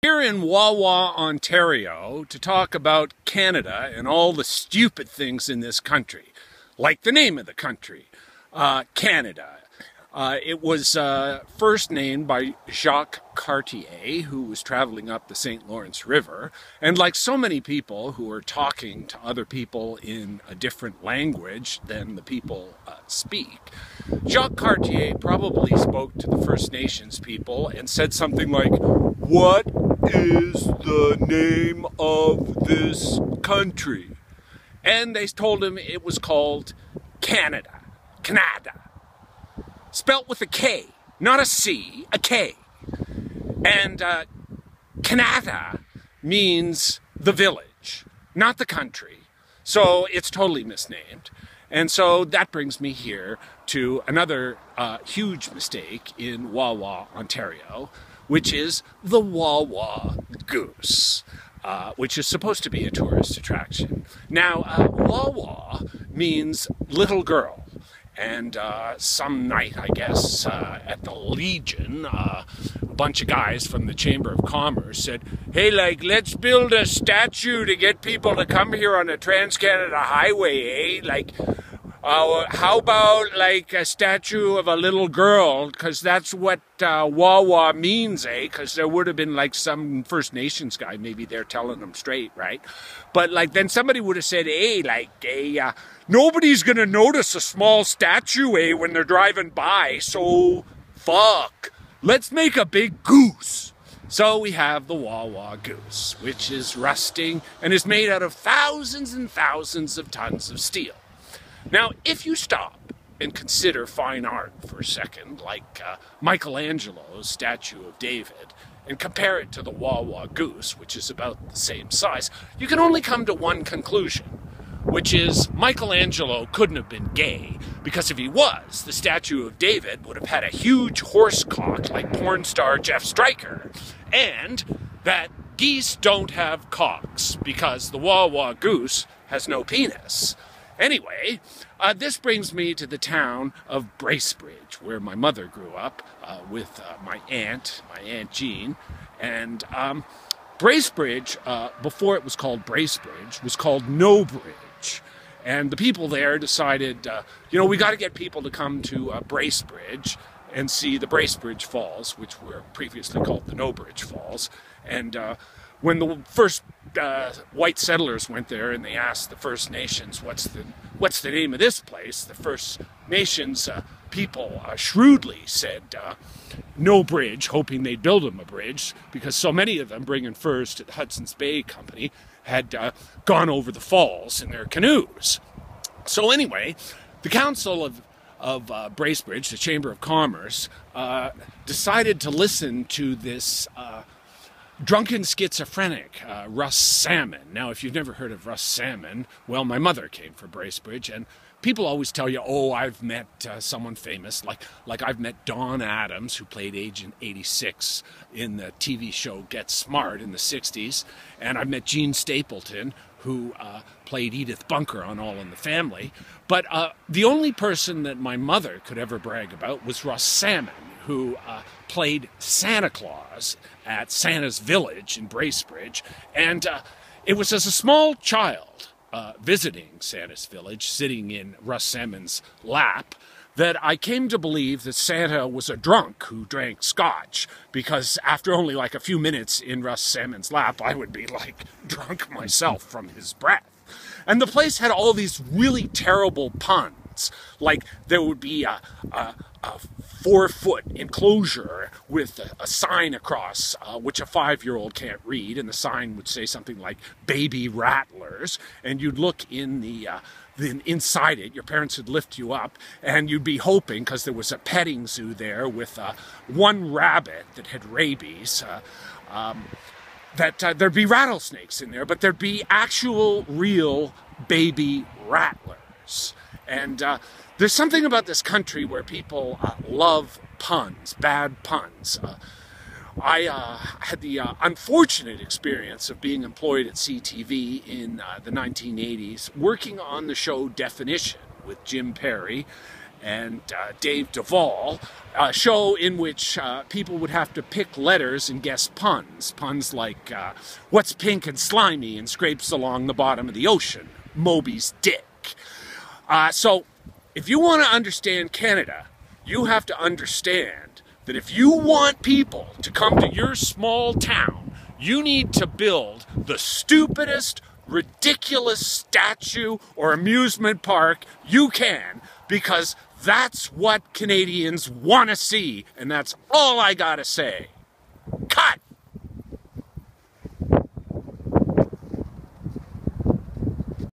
Here in Wawa, Ontario, to talk about Canada and all the stupid things in this country, like the name of the country, Canada. It was first named by Jacques Cartier, who was traveling up the St. Lawrence River, and like so many people who are talking to other people in a different language than the people speak, Jacques Cartier probably spoke to the First Nations people and said something like, "What is the name of this country?" And they told him it was called Canada. Kanata. Spelt with a K, not a C, a K. And Kanata means the village, not the country. So it's totally misnamed. And so that brings me here to another huge mistake in Wawa, Ontario, which is the Wawa Goose, which is supposed to be a tourist attraction. Now, Wawa means little girl. And some night, I guess, at the Legion, a bunch of guys from the Chamber of Commerce said, "Hey, let's build a statue to get people to come here on the Trans-Canada Highway, eh? How about, a statue of a little girl? Because that's what Wawa means, eh? Because there would have been, some First Nations guy maybe there telling them straight, right? But, then somebody would have said, nobody's going to notice a small statue, eh, when they're driving by, so fuck. Let's make a big goose." So we have the Wawa Goose, which is rusting and is made out of thousands and thousands of tons of steel. Now, if you stop and consider fine art for a second, like Michelangelo's statue of David, and compare it to the Wawa Goose, which is about the same size, you can only come to one conclusion, which is Michelangelo couldn't have been gay, because if he was, the statue of David would have had a huge horse cock like porn star Jeff Stryker, and that geese don't have cocks, because the Wawa Goose has no penis. Anyway, this brings me to the town of Bracebridge, where my mother grew up with my Aunt Jean. And Bracebridge, before it was called Bracebridge, was called No Bridge. And the people there decided, we got to get people to come to Bracebridge and see the Bracebridge Falls, which were previously called the No Bridge Falls. And when the first white settlers went there and they asked the First Nations, what's the name of this place? The First Nations people shrewdly said No Bridge, hoping they'd build them a bridge, because so many of them bringing furs to the Hudson's Bay Company had gone over the falls in their canoes. So anyway, the Council of Bracebridge, the Chamber of Commerce, decided to listen to this drunken schizophrenic, Russ Salmon. Now, if you've never heard of Russ Salmon, well, my mother came from Bracebridge, and people always tell you, oh, I've met someone famous, like I've met Don Adams, who played Agent 86 in the TV show Get Smart in the 60s, and I've met Gene Stapleton, who played Edith Bunker on All in the Family. But the only person that my mother could ever brag about was Russ Salmon, who played Santa Claus at Santa's Village in Bracebridge. And it was as a small child visiting Santa's Village, sitting in Russ Salmon's lap, that I came to believe that Santa was a drunk who drank scotch, because after only a few minutes in Russ Salmon's lap, I would be drunk myself from his breath. And the place had all these really terrible puns. There would be a 4-foot enclosure with a sign across, which a 5-year-old can't read, and the sign would say something like "Baby Rattlers," and you'd look in inside it, your parents would lift you up, and you'd be hoping, because there was a petting zoo there with one rabbit that had rabies, that there'd be rattlesnakes in there, but there'd be actual, real baby rattlers. And there's something about this country where people love puns, bad puns. I had the unfortunate experience of being employed at CTV in the 1980s, working on the show Definition with Jim Perry, and Dave Duvall, a show in which people would have to pick letters and guess puns. Puns like, what's pink and slimy and scrapes along the bottom of the ocean? Moby's dick. So, if you want to understand Canada, you have to understand that if you want people to come to your small town, you need to build the stupidest, ridiculous statue or amusement park you can, because that's what Canadians want to see, and that's all I gotta say. Cut!